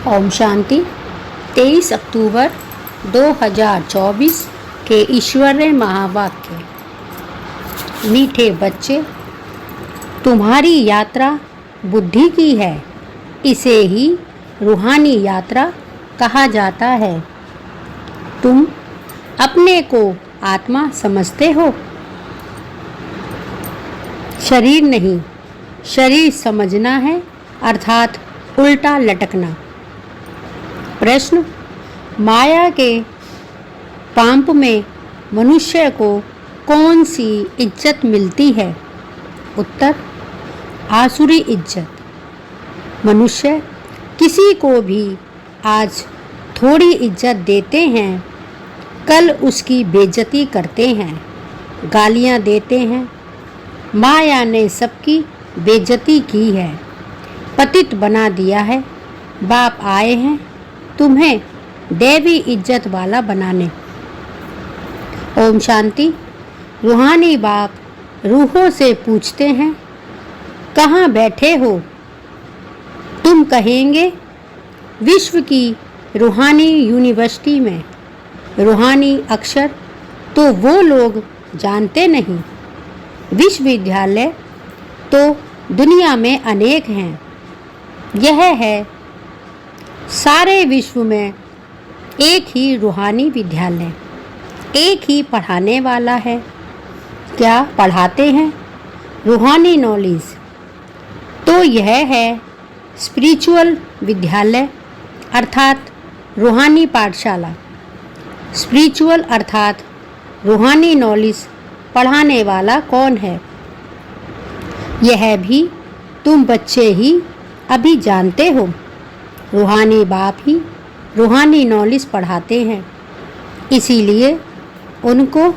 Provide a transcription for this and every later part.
ओम शांति। 23 अक्टूबर 2024 के ईश्वरीय महावाक्य। मीठे बच्चे, तुम्हारी यात्रा बुद्धि की है, इसे ही रूहानी यात्रा कहा जाता है। तुम अपने को आत्मा समझते हो, शरीर नहीं। शरीर समझना है अर्थात उल्टा लटकना। प्रश्न, माया के पांप में मनुष्य को कौन सी इज्जत मिलती है? उत्तर, आसुरी इज्जत। मनुष्य किसी को भी आज थोड़ी इज्जत देते हैं, कल उसकी बेइज्जती करते हैं, गालियां देते हैं। माया ने सबकी बेइज्जती की है, पतित बना दिया है। बाप आए हैं तुम्हें देवी इज्जत वाला बनाने। ओम शांति। रूहानी बाप रूहों से पूछते हैं, कहाँ बैठे हो? तुम कहेंगे, विश्व की रूहानी यूनिवर्सिटी में। रूहानी अक्षर तो वो लोग जानते नहीं। विश्वविद्यालय तो दुनिया में अनेक हैं। यह है सारे विश्व में एक ही रूहानी विद्यालय, एक ही पढ़ाने वाला है। क्या पढ़ाते हैं? रूहानी नॉलेज। तो यह है स्पिरिचुअल विद्यालय अर्थात रूहानी पाठशाला। स्पिरिचुअल अर्थात रूहानी नॉलेज पढ़ाने वाला कौन है? यह भी तुम बच्चे ही अभी जानते हो। रूहानी बाप ही रूहानी नॉलेज पढ़ाते हैं, इसीलिए उनको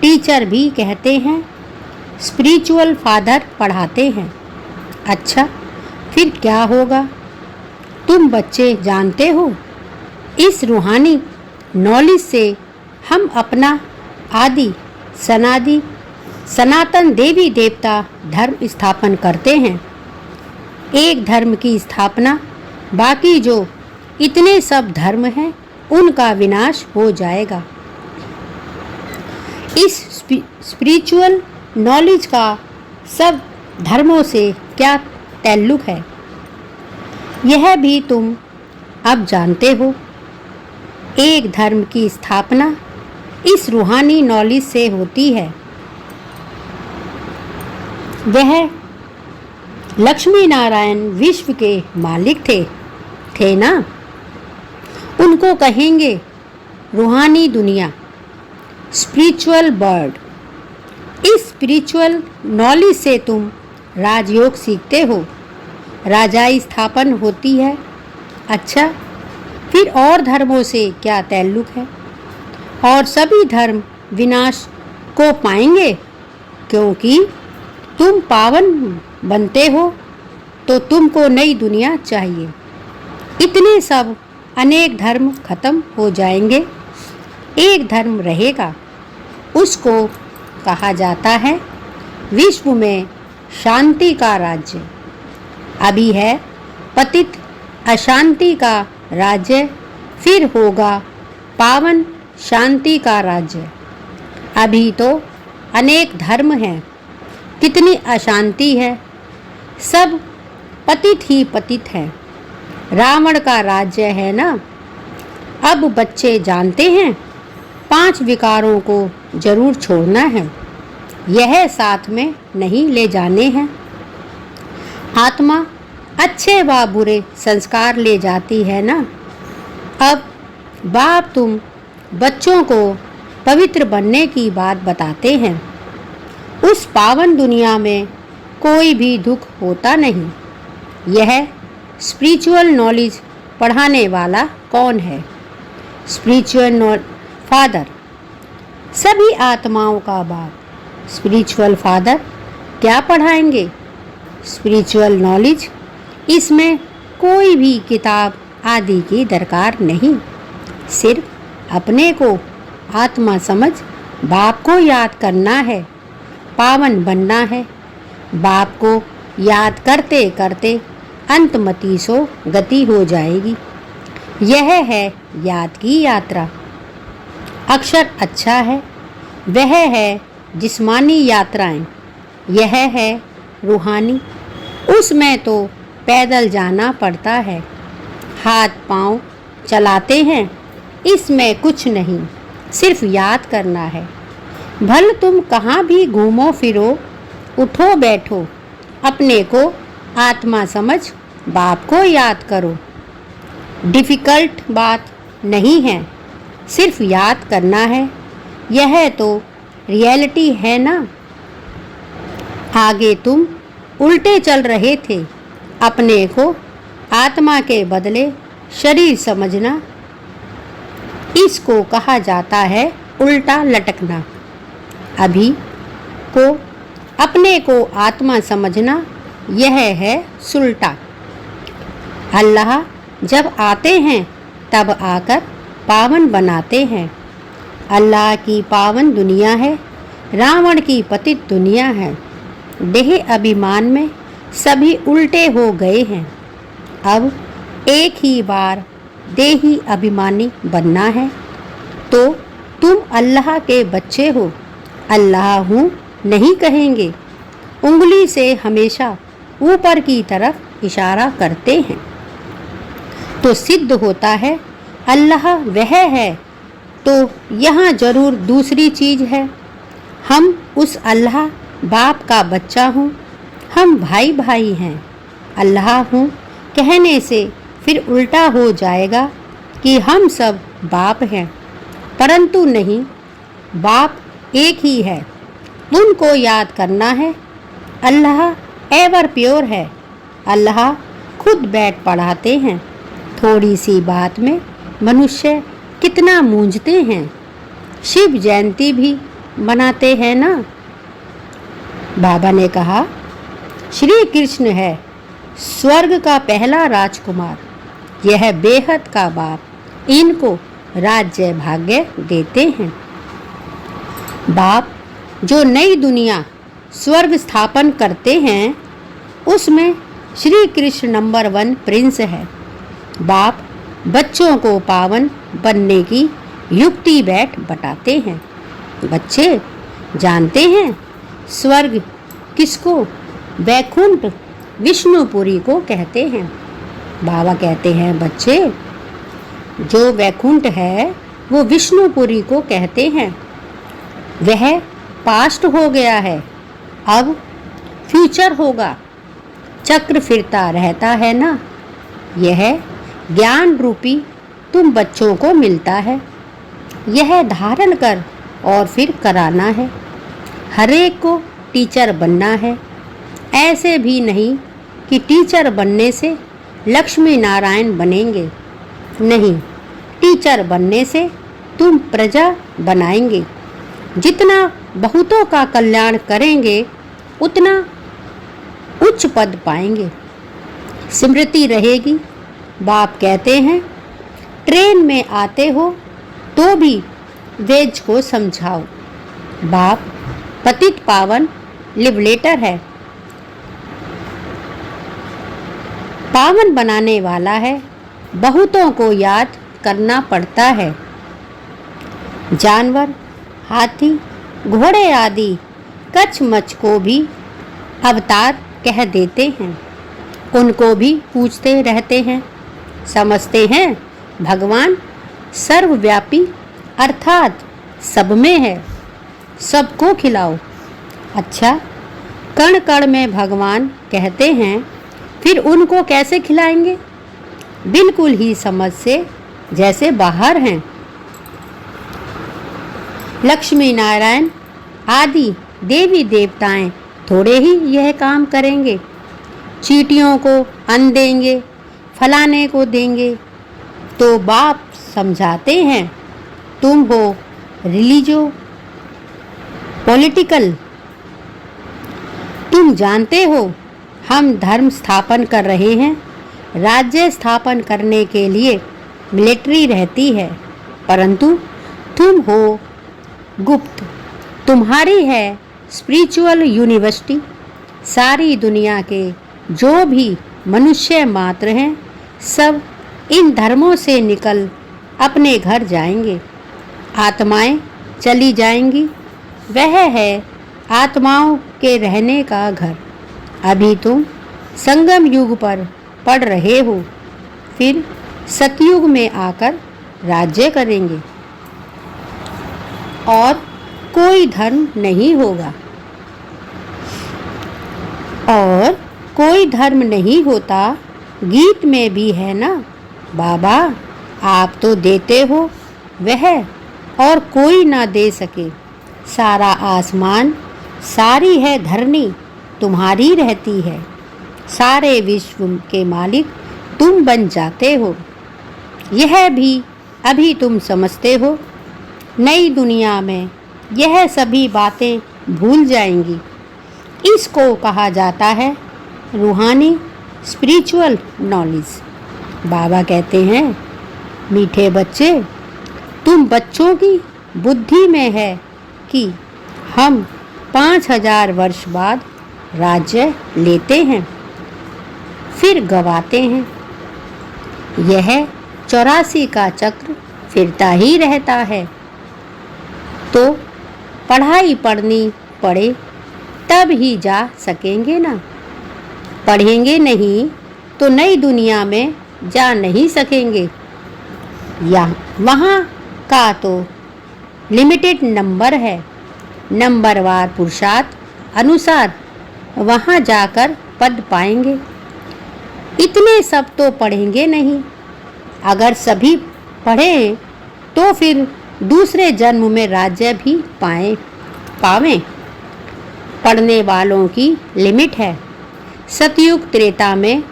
टीचर भी कहते हैं। स्पिरिचुअल फादर पढ़ाते हैं। अच्छा, फिर क्या होगा? तुम बच्चे जानते हो, इस रूहानी नॉलेज से हम अपना आदि सनातन देवी देवता धर्म स्थापन करते हैं। एक धर्म की स्थापना, बाकी जो इतने सब धर्म हैं उनका विनाश हो जाएगा। इस स्पिरिचुअल नॉलेज का सब धर्मों से क्या ताल्लुक है, यह भी तुम अब जानते हो। एक धर्म की स्थापना इस रूहानी नॉलेज से होती है। वह लक्ष्मी नारायण विश्व के मालिक थे ना। उनको कहेंगे रूहानी दुनिया, स्पिरिचुअल बर्ड। इस स्पिरिचुअल नॉलेज से तुम राजयोग सीखते हो, राजाई स्थापन होती है। अच्छा, फिर और धर्मों से क्या ताल्लुक है? और सभी धर्म विनाश को पाएंगे, क्योंकि तुम पावन बनते हो तो तुमको नई दुनिया चाहिए। इतने सब अनेक धर्म खत्म हो जाएंगे, एक धर्म रहेगा। उसको कहा जाता है विश्व में शांति का राज्य। अभी है पतित अशांति का राज्य, फिर होगा पावन शांति का राज्य। अभी तो अनेक धर्म हैं, कितनी अशांति है, सब पतित ही पतित है। रावण का राज्य है ना। अब बच्चे जानते हैं 5 विकारों को जरूर छोड़ना है, यह साथ में नहीं ले जाने हैं। आत्मा अच्छे व बुरे संस्कार ले जाती है ना। अब बाप तुम बच्चों को पवित्र बनने की बात बताते हैं। उस पावन दुनिया में कोई भी दुख होता नहीं। यह स्पिरिचुअल नॉलेज पढ़ाने वाला कौन है? स्पिरिचुअल फादर, सभी आत्माओं का बाप। स्पिरिचुअल फादर क्या पढ़ाएंगे? Spiritual knowledge. इसमें कोई भी किताब आदि की दरकार नहीं, सिर्फ अपने को आत्मा समझ बाप को याद करना है, पावन बनना है। बाप को याद करते करते अंतमति सो गति हो जाएगी। यह है याद की यात्रा। अक्षर अच्छा है, वह है जिस्मानी यात्राएं, यह है रूहानी। उसमें तो पैदल जाना पड़ता है, हाथ पांव चलाते हैं, इसमें कुछ नहीं, सिर्फ याद करना है। भल तुम कहाँ भी घूमो फिरो, उठो बैठो, अपने को आत्मा समझ बाप को याद करो। डिफ़िकल्ट बात नहीं है, सिर्फ याद करना है, यह तो रियलिटी है ना। आगे तुम उल्टे चल रहे थे, अपने को आत्मा के बदले शरीर समझना, इसको कहा जाता है उल्टा लटकना। अभी को अपने को आत्मा समझना, यह है सुलटा। अल्लाह जब आते हैं तब आकर पावन बनाते हैं। अल्लाह की पावन दुनिया है, रावण की पतित दुनिया है। देह अभिमान में सभी उल्टे हो गए हैं। अब एक ही बार देही अभिमानी बनना है, तो तुम अल्लाह के बच्चे हो, अल्लाह हूँ नहीं कहेंगे। उंगली से हमेशा ऊपर की तरफ इशारा करते हैं, तो सिद्ध होता है अल्लाह वह है। तो यहाँ जरूर दूसरी चीज़ है, हम उस अल्लाह बाप का बच्चा हूँ, हम भाई भाई हैं। अल्लाह हूँ कहने से फिर उल्टा हो जाएगा कि हम सब बाप हैं, परंतु नहीं, बाप एक ही है, उनको याद करना है। अल्लाह एवर प्योर है, अल्लाह खुद बैठ पढ़ाते हैं। थोड़ी सी बात में मनुष्य कितना मूंझते हैं। शिव जयंती भी मनाते हैं ना। बाबा ने कहा, श्री कृष्ण है स्वर्ग का पहला राजकुमार, यह बेहद का बाप, इनको राज्य भाग्य देते हैं। बाप जो नई दुनिया स्वर्ग स्थापन करते हैं, उसमें श्री कृष्ण नंबर 1 प्रिंस है। बाप बच्चों को पावन बनने की युक्ति बैठ बताते हैं। बच्चे जानते हैं स्वर्ग किसको, वैकुंठ विष्णुपुरी को कहते हैं। बाबा कहते हैं, बच्चे जो वैकुंठ है वो विष्णुपुरी को कहते हैं। वह पास्ट हो गया है, अब फ्यूचर होगा। चक्र फिरता रहता है ना, यह ज्ञान रूपी तुम बच्चों को मिलता है। यह धारण कर और फिर कराना है। हर एक को टीचर बनना है। ऐसे भी नहीं कि टीचर बनने से लक्ष्मी नारायण बनेंगे, नहीं, टीचर बनने से तुम प्रजा बनाएंगे। जितना बहुतों का कल्याण करेंगे उतना उच्च पद पाएंगे, स्मृति रहेगी। बाप कहते हैं, ट्रेन में आते हो तो भी वेज को समझाओ। बाप पतित पावन लिबरेटर है, पावन बनाने वाला है। बहुतों को याद करना पड़ता है। जानवर, हाथी, घोड़े आदि कचमच को भी अवतार कह देते हैं, उनको भी पूछते रहते हैं। समझते हैं भगवान सर्वव्यापी अर्थात सब में है, सबको खिलाओ। अच्छा, कण कण में भगवान कहते हैं, फिर उनको कैसे खिलाएंगे? बिल्कुल ही समझ से जैसे बाहर हैं। लक्ष्मी नारायण आदि देवी देवताएं थोड़े ही यह काम करेंगे। चींटियों को अन्न देंगे, फलाने को देंगे। तो बाप समझाते हैं, तुम हो रिलीजो पॉलिटिकल, तुम जानते हो हम धर्म स्थापन कर रहे हैं। राज्य स्थापन करने के लिए मिलिट्री रहती है, परंतु तुम हो गुप्त, तुम्हारी है स्पिरिचुअल यूनिवर्सिटी। सारी दुनिया के जो भी मनुष्य मात्र हैं, सब इन धर्मों से निकल अपने घर जाएंगे। आत्माएं चली जाएंगी, वह है आत्माओं के रहने का घर। अभी तुम संगम युग पर पढ़ रहे हो, फिर सतयुग में आकर राज्य करेंगे और कोई धर्म नहीं होगा। और कोई धर्म नहीं होता, गीत में भी है ना बाबा, आप तो देते हो वह और कोई ना दे सके। सारा आसमान, सारी है धरनी तुम्हारी रहती है। सारे विश्व के मालिक तुम बन जाते हो। यह भी अभी तुम समझते हो। नई दुनिया में यह सभी बातें भूल जाएंगी। इसको कहा जाता है रूहानी स्पिरिचुअल नॉलेज। बाबा कहते हैं, मीठे बच्चे, तुम बच्चों की बुद्धि में है कि हम 5000 वर्ष बाद राज्य लेते हैं, फिर गवाते हैं। यह 84 का चक्र फिरता ही रहता है। तो पढ़ाई पढ़नी पड़े तब ही जा सकेंगे ना। पढ़ेंगे नहीं तो नई दुनिया में जा नहीं सकेंगे। या वहाँ का तो लिमिटेड नंबर है। नंबरवार पुरुषार्थ अनुसार वहाँ जाकर पद पाएंगे। इतने सब तो पढ़ेंगे नहीं। अगर सभी पढ़ें तो फिर दूसरे जन्म में राज्य भी पावें। पढ़ने वालों की लिमिट है। सतयुग त्रेता में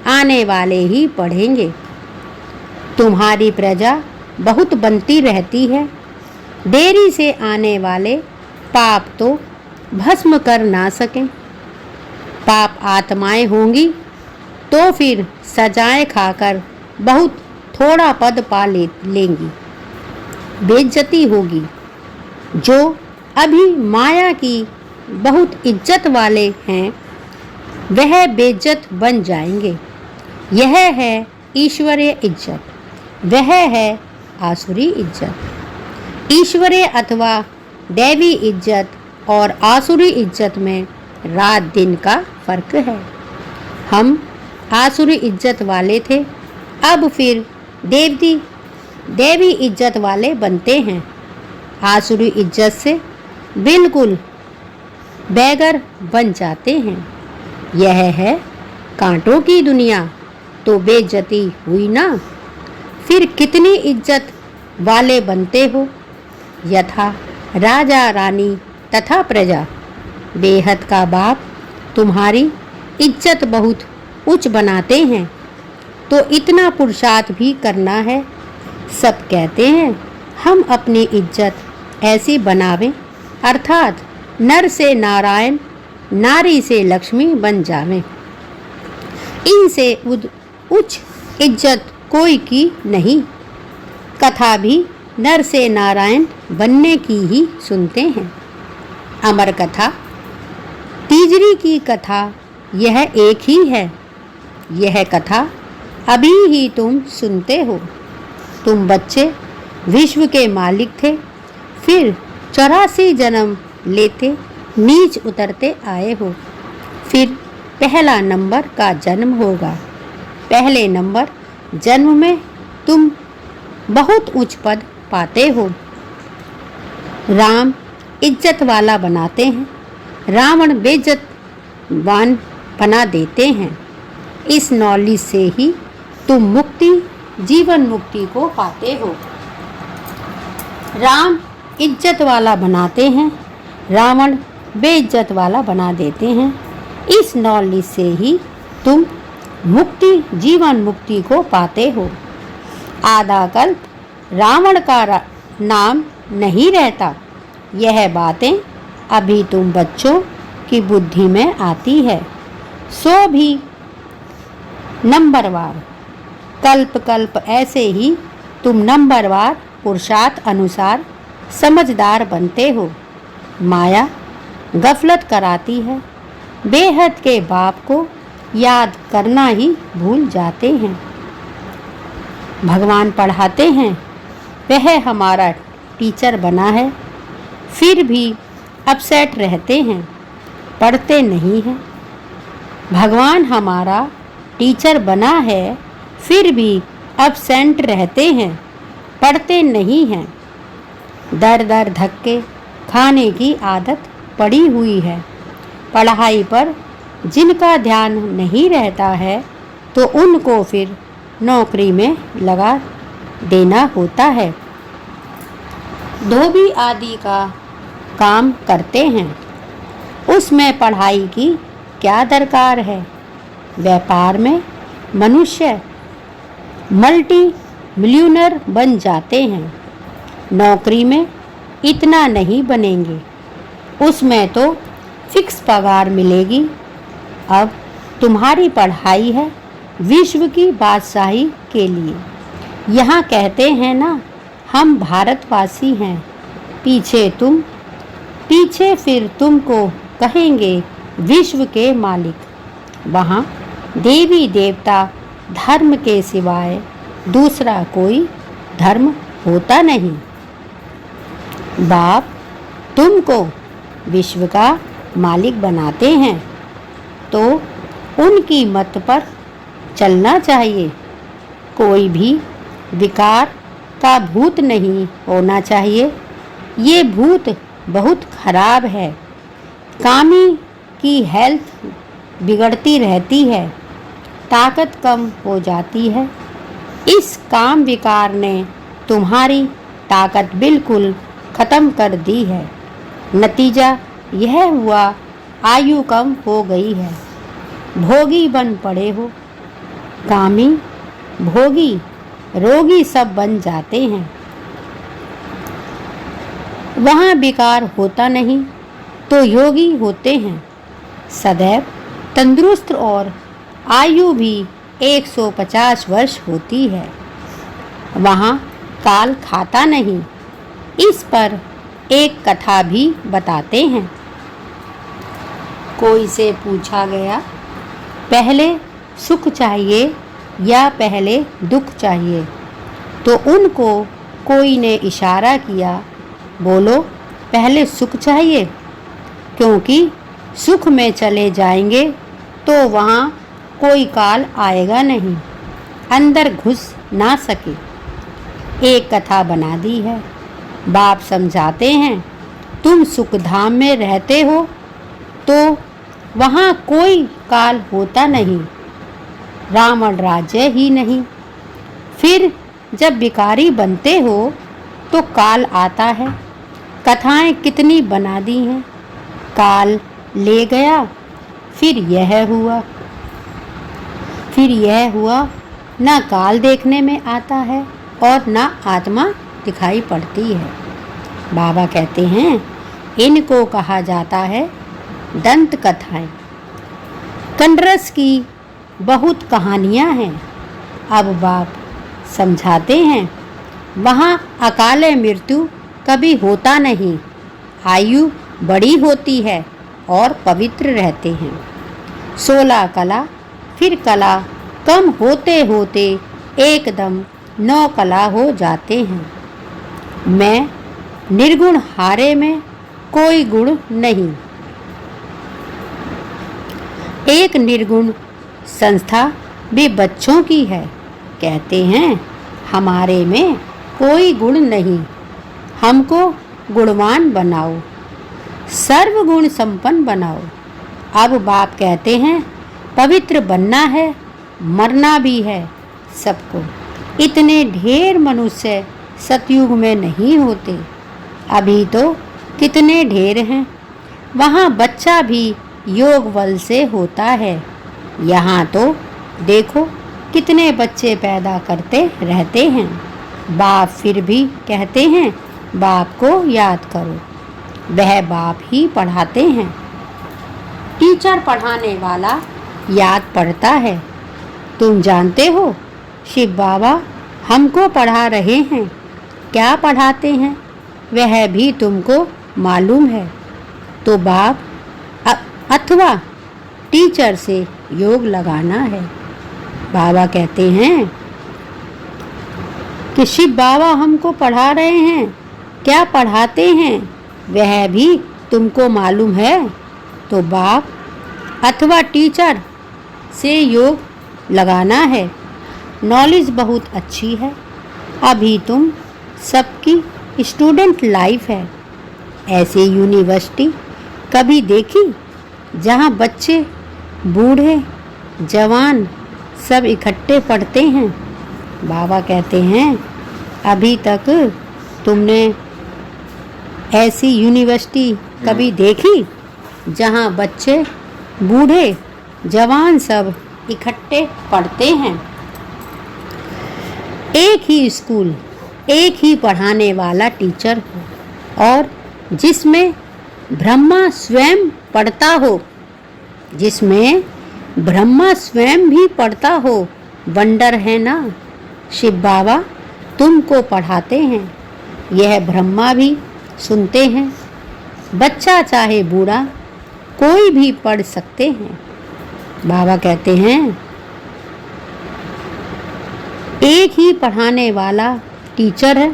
आने वाले ही पढ़ेंगे। तुम्हारी प्रजा बहुत बनती रहती है। देरी से आने वाले पाप तो भस्म कर ना सकें। पाप आत्माएं होंगी तो फिर सजाएं खाकर बहुत थोड़ा पद पा लेंगी। बेइज्जती होगी। जो अभी माया की बहुत इज्जत वाले हैं, वह बेइज्जत बन जाएंगे। यह है ईश्वरीय इज्जत, वह है आसुरी इज्जत। ईश्वरीय अथवा दैवी इज्जत और आसुरी इज्जत में रात दिन का फर्क है। हम आसुरी इज्जत वाले थे, अब फिर देवी इज्जत वाले बनते हैं। आसुरी इज्जत से बिल्कुल बैगर बन जाते हैं। यह है कांटों की दुनिया। तो बेइज्जती हुई ना। फिर कितनी इज्जत वाले बनते हो। यथा राजा रानी तथा प्रजा। बेहद का बाप तुम्हारी इज्जत बहुत उच्च बनाते हैं, तो इतना पुरुषार्थ भी करना है। सब कहते हैं हम अपनी इज्जत ऐसी बनावें, अर्थात नर से नारायण, नारी से लक्ष्मी बन जावें। इनसे उच्च इज्जत कोई की नहीं। कथा भी नर से नारायण बनने की ही सुनते हैं। अमर कथा, तीजरी की कथा यह एक ही है। यह कथा अभी ही तुम सुनते हो। तुम बच्चे विश्व के मालिक थे, फिर 84 जन्म लेते नीच उतरते आए हो। फिर पहला नंबर का जन्म होगा। पहले नंबर जन्म में तुम बहुत उच्च पद पाते हो। राम इज्जत वाला बनाते हैं, रावण बेइज्जतवान बना देते हैं। इस नॉलेज से ही तुम मुक्ति, जीवन मुक्ति को पाते हो। राम इज्जत वाला बनाते हैं, रावण बेइज्जत वाला बना देते हैं। इस नॉलेज से ही तुम मुक्ति, जीवन मुक्ति को पाते हो। आधा कल्प रावण का नाम नहीं रहता। यह बातें अभी तुम बच्चों की बुद्धि में आती है। सो भी नंबरवार कल्प कल्प ऐसे ही तुम नंबरवार पुरुषार्थ अनुसार समझदार बनते हो। माया गफलत कराती है। बेहद के बाप को याद करना ही भूल जाते हैं। भगवान पढ़ाते हैं, वह हमारा टीचर बना है, फिर भी अपसेट रहते हैं, पढ़ते नहीं हैं। भगवान हमारा टीचर बना है, फिर भी अपसेंट रहते हैं, पढ़ते नहीं हैं। दर दर धक्के खाने की आदत पड़ी हुई है। पढ़ाई पर जिनका ध्यान नहीं रहता है तो उनको फिर नौकरी में लगा देना होता है। धोबी आदि का काम करते हैं, उसमें पढ़ाई की क्या दरकार है। व्यापार में मनुष्य मल्टी मिलियनर बन जाते हैं, नौकरी में इतना नहीं बनेंगे, उसमें तो फिक्स पगार मिलेगी। अब तुम्हारी पढ़ाई है विश्व की बादशाही के लिए। यहाँ कहते हैं ना, हम भारतवासी हैं, पीछे फिर तुमको कहेंगे विश्व के मालिक। वहाँ देवी देवता धर्म के सिवाय दूसरा कोई धर्म होता नहीं। बाप तुमको विश्व का मालिक बनाते हैं तो उनकी मत पर चलना चाहिए। कोई भी विकार का भूत नहीं होना चाहिए। ये भूत बहुत खराब है। कामी की हेल्थ बिगड़ती रहती है, ताकत कम हो जाती है। इस काम विकार ने तुम्हारी ताकत बिल्कुल ख़त्म कर दी है। नतीजा यह हुआ आयु कम हो गई है। भोगी बन पड़े हो। कामी, भोगी, रोगी सब बन जाते हैं। वहाँ विकार होता नहीं तो योगी होते हैं। सदैव तंदुरुस्त और आयु भी 150 वर्ष होती है। वहाँ काल खाता नहीं। इस पर एक कथा भी बताते हैं। कोई से पूछा गया, पहले सुख चाहिए या पहले दुख चाहिए? तो उनको कोई ने इशारा किया, बोलो पहले सुख चाहिए, क्योंकि सुख में चले जाएंगे तो वहाँ कोई काल आएगा नहीं, अंदर घुस ना सके। एक कथा बना दी है। बाप समझाते हैं, तुम सुखधाम में रहते हो तो वहाँ कोई काल होता नहीं, रावण राज्य ही नहीं। फिर जब भिखारी बनते हो तो काल आता है। कथाएं कितनी बना दी हैं। काल ले गया, फिर यह हुआ, ना काल देखने में आता है और ना आत्मा दिखाई पड़ती है। बाबा कहते हैं, इनको कहा जाता है दंत कथाएं। कंडरस की बहुत कहानियां हैं। अब बाप समझाते हैं, वहाँ अकाले मृत्यु कभी होता नहीं, आयु बड़ी होती है और पवित्र रहते हैं। 16 कला, फिर कला कम होते होते एकदम 9 कला हो जाते हैं। मैं निर्गुण हारे में कोई गुण नहीं। एक निर्गुण संस्था भी बच्चों की है। कहते हैं, हमारे में कोई गुण नहीं, हमको गुणवान बनाओ, सर्वगुण संपन्न बनाओ। अब बाप कहते हैं, पवित्र बनना है, मरना भी है सबको। इतने ढेर मनुष्य सतयुग में नहीं होते, अभी तो कितने ढेर हैं। वहाँ बच्चा भी योग बल से होता है। यहाँ तो देखो कितने बच्चे पैदा करते रहते हैं। बाप फिर भी कहते हैं, बाप को याद करो, वह बाप ही पढ़ाते हैं। टीचर पढ़ाने वाला याद पढ़ता है। तुम जानते हो, शिव बाबा हमको पढ़ा रहे हैं। क्या पढ़ाते हैं वह भी तुमको मालूम है। तो बाप अथवा टीचर से योग लगाना है। बाबा कहते हैं, कि शिव बाबा हमको पढ़ा रहे हैं, क्या पढ़ाते हैं वह भी तुमको मालूम है? तो बाप अथवा टीचर से योग लगाना है। नॉलेज बहुत अच्छी है। अभी तुम सबकी स्टूडेंट लाइफ है। ऐसी यूनिवर्सिटी कभी देखी जहाँ बच्चे बूढ़े जवान सब इकट्ठे पढ़ते हैं? बाबा कहते हैं अभी तक तुमने ऐसी यूनिवर्सिटी कभी देखी जहाँ बच्चे बूढ़े जवान सब इकट्ठे पढ़ते हैं? एक ही स्कूल, एक ही पढ़ाने वाला टीचर हो और जिसमें ब्रह्मा स्वयं पढ़ता हो, जिसमें ब्रह्मा स्वयं भी पढ़ता हो। वंडर है ना? शिव बाबा तुमको पढ़ाते हैं, यह ब्रह्मा भी सुनते हैं। बच्चा चाहे बूढ़ा कोई भी पढ़ सकते हैं। बाबा कहते हैं एक ही पढ़ाने वाला टीचर है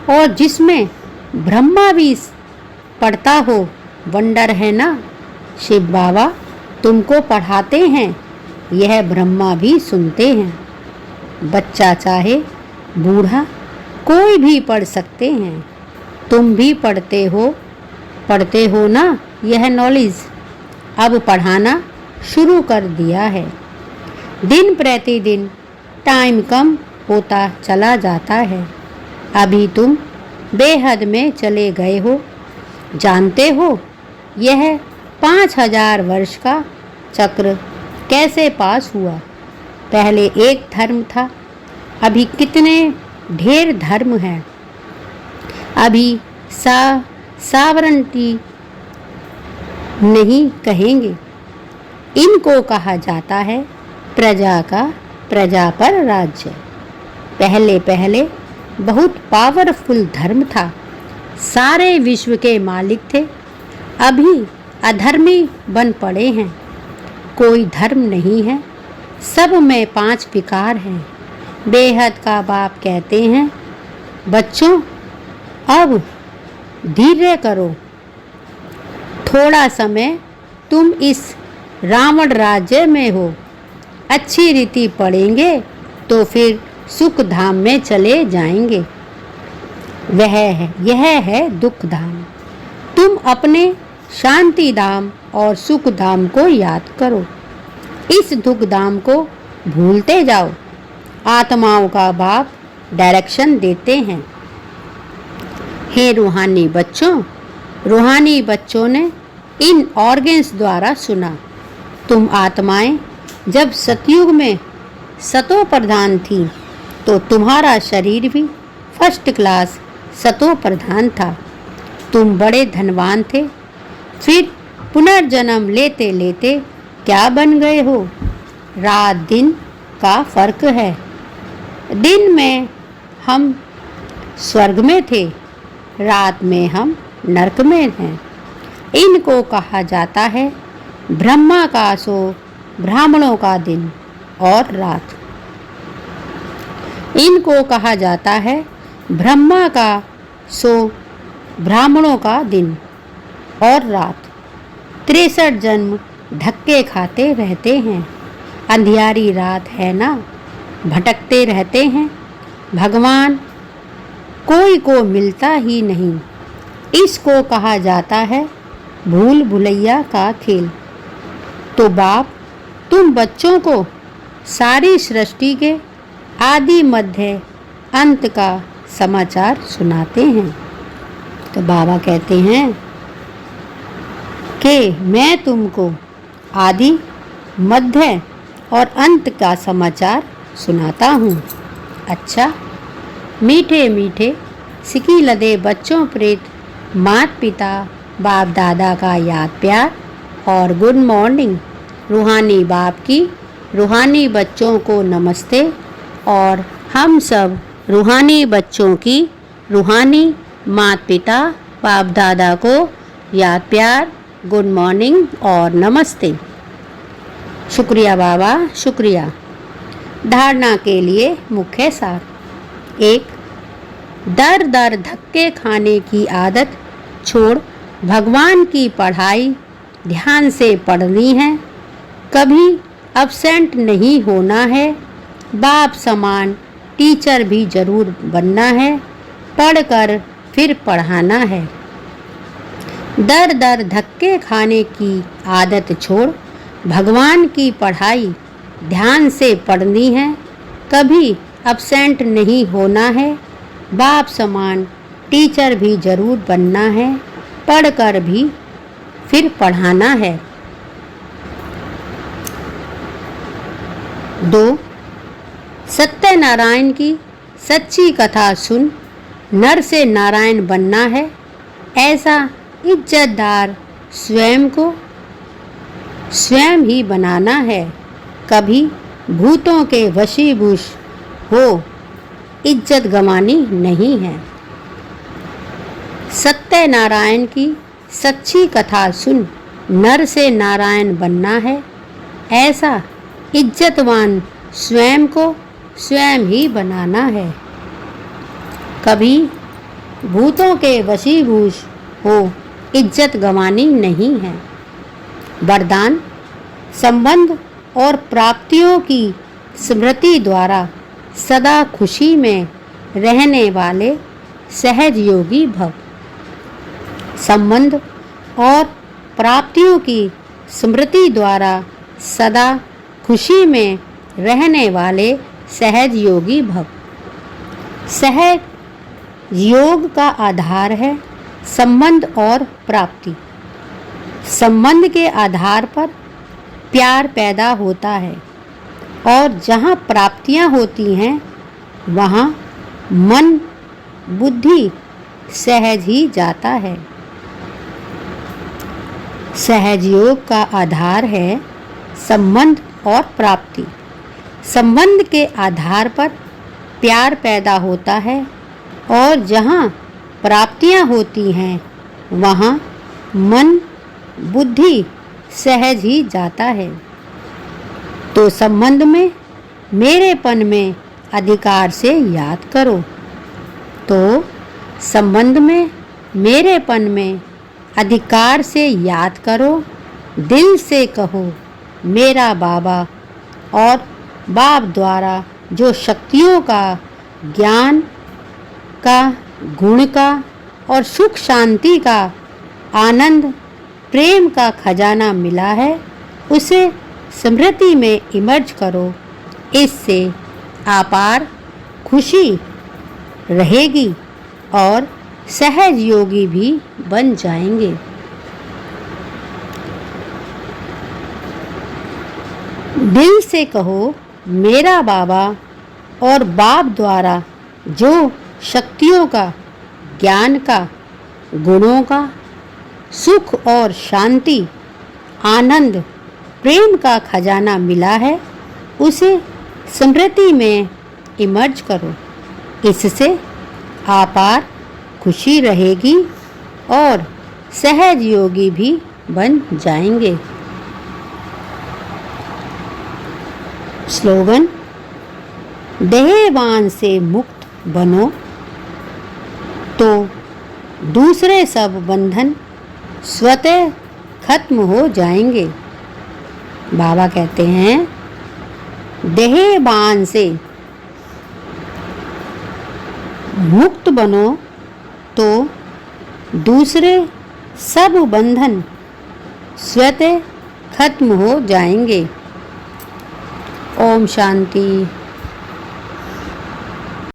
और जिसमें ब्रह्मा भी पढ़ता हो। वंडर है ना? शिव बाबा तुमको पढ़ाते हैं, यह ब्रह्मा भी सुनते हैं। बच्चा चाहे बूढ़ा कोई भी पढ़ सकते हैं। तुम भी पढ़ते हो ना यह नॉलेज। अब पढ़ाना शुरू कर दिया है। दिन प्रतिदिन टाइम कम होता चला जाता है। अभी तुम बेहद में चले गए हो। जानते हो यह 5000 वर्ष का चक्र कैसे पास हुआ? पहले एक धर्म था, अभी कितने ढेर धर्म हैं। अभी सावरंटी नहीं कहेंगे, इनको कहा जाता है प्रजा पर राज्य। पहले पहले बहुत पावरफुल धर्म था, सारे विश्व के मालिक थे। अभी अधर्मी बन पड़े हैं, कोई धर्म नहीं है, सब में 5 विकार हैं। बेहद का बाप कहते हैं बच्चों अब धीरे करो, थोड़ा समय तुम इस रावण राज्य में हो। अच्छी रीति पढ़ेंगे तो फिर सुख धाम में चले जाएंगे। यह है दुख धाम। तुम अपने शांति धाम और सुख धाम को याद करो, इस दुख धाम को भूलते जाओ। आत्माओं का बाप डायरेक्शन देते हैं। हे रूहानी बच्चों ने इन ऑर्गन्स द्वारा सुना। तुम आत्माएं जब सतयुग में सतो प्रधान थी तो तुम्हारा शरीर भी फर्स्ट क्लास सतो प्रधान था। तुम बड़े धनवान थे, फिर पुनर्जन्म लेते लेते क्या बन गए हो? रात दिन का फर्क है। दिन में हम स्वर्ग में थे, रात में हम नरक में हैं। इनको कहा जाता है ब्रह्मा का सो ब्राह्मणों का दिन और रात। इनको कहा जाता है ब्रह्मा का सो ब्राह्मणों का दिन और रात। 63 जन्म धक्के खाते रहते हैं। अंधियारी रात है ना, भटकते रहते हैं। भगवान कोई को मिलता ही नहीं। इसको कहा जाता है भूल भुलैया का खेल। तो बाप तुम बच्चों को सारी सृष्टि के आदि मध्य अंत का समाचार सुनाते हैं। तो बाबा कहते हैं कि मैं तुमको आदि मध्य और अंत का समाचार सुनाता हूँ। अच्छा मीठे मीठे सिकी लदे बच्चों प्रेत माता पिता बाप दादा का याद प्यार और गुड मॉर्निंग। रूहानी बाप की रूहानी बच्चों को नमस्ते और हम सब रूहानी बच्चों की रूहानी माता पिता बाप दादा को याद प्यार, गुड मॉर्निंग और नमस्ते। शुक्रिया बाबा, शुक्रिया। धारणा के लिए मुख्य सार। एक, दर दर धक्के खाने की आदत छोड़ भगवान की पढ़ाई ध्यान से पढ़नी है, कभी अब्सेंट नहीं होना है, बाप समान टीचर भी जरूर बनना है, पढ़कर फिर पढ़ाना है। दर दर धक्के खाने की आदत छोड़ भगवान की पढ़ाई ध्यान से पढ़नी है, कभी अब्सेंट नहीं होना है, बाप समान टीचर भी जरूर बनना है, पढ़कर भी फिर पढ़ाना है। 2, सत्यनारायण की सच्ची कथा सुन नर से नारायण बनना है, ऐसा इज्जतदार स्वयं को स्वयं ही बनाना है, कभी भूतों के वशीभूष हो इज्जत गंवानी नहीं है। सत्यनारायण की सच्ची कथा सुन नर से नारायण बनना है, ऐसा इज्जतवान स्वयं को स्वयं ही बनाना है, कभी भूतों के वशीभूष हो इज्जत गंवानी नहीं है। वरदान, संबंध और प्राप्तियों की स्मृति द्वारा सदा खुशी में रहने वाले सहज योगी भव। संबंध और प्राप्तियों की स्मृति द्वारा सदा खुशी में रहने वाले सहज योगी भव। सहज योग का आधार है संबंध और प्राप्ति। संबंध के आधार पर प्यार पैदा होता है और जहाँ प्राप्तियाँ होती हैं वहाँ मन बुद्धि सहज ही जाता है। सहज योग का आधार है संबंध और प्राप्ति। संबंध के आधार पर प्यार पैदा होता है और जहाँ प्राप्तियाँ होती हैं वहाँ मन बुद्धि सहज ही जाता है। तो संबंध में मेरेपन में अधिकार से याद करो। तो संबंध में मेरेपन में अधिकार से याद करो, दिल से कहो मेरा बाबा, और बाप द्वारा जो शक्तियों का, ज्ञान का, गुण का और सुख शांति का, आनंद प्रेम का खजाना मिला है उसे स्मृति में इमर्ज करो। इससे अपार खुशी रहेगी और सहज योगी भी बन जाएंगे। दिल से कहो मेरा बाबा, और बाप द्वारा जो शक्तियों का, ज्ञान का, गुणों का, सुख और शांति, आनंद प्रेम का खजाना मिला है उसे स्मृति में इमर्ज करो। इससे अपार खुशी रहेगी और सहज योगी भी बन जाएंगे। स्लोगन, देहवान से मुक्त बनो तो दूसरे सब बंधन स्वतः खत्म हो जाएंगे। बाबा कहते हैं देहवान से मुक्त बनो तो दूसरे सब बंधन स्वतः खत्म हो जाएंगे। ओम शांति।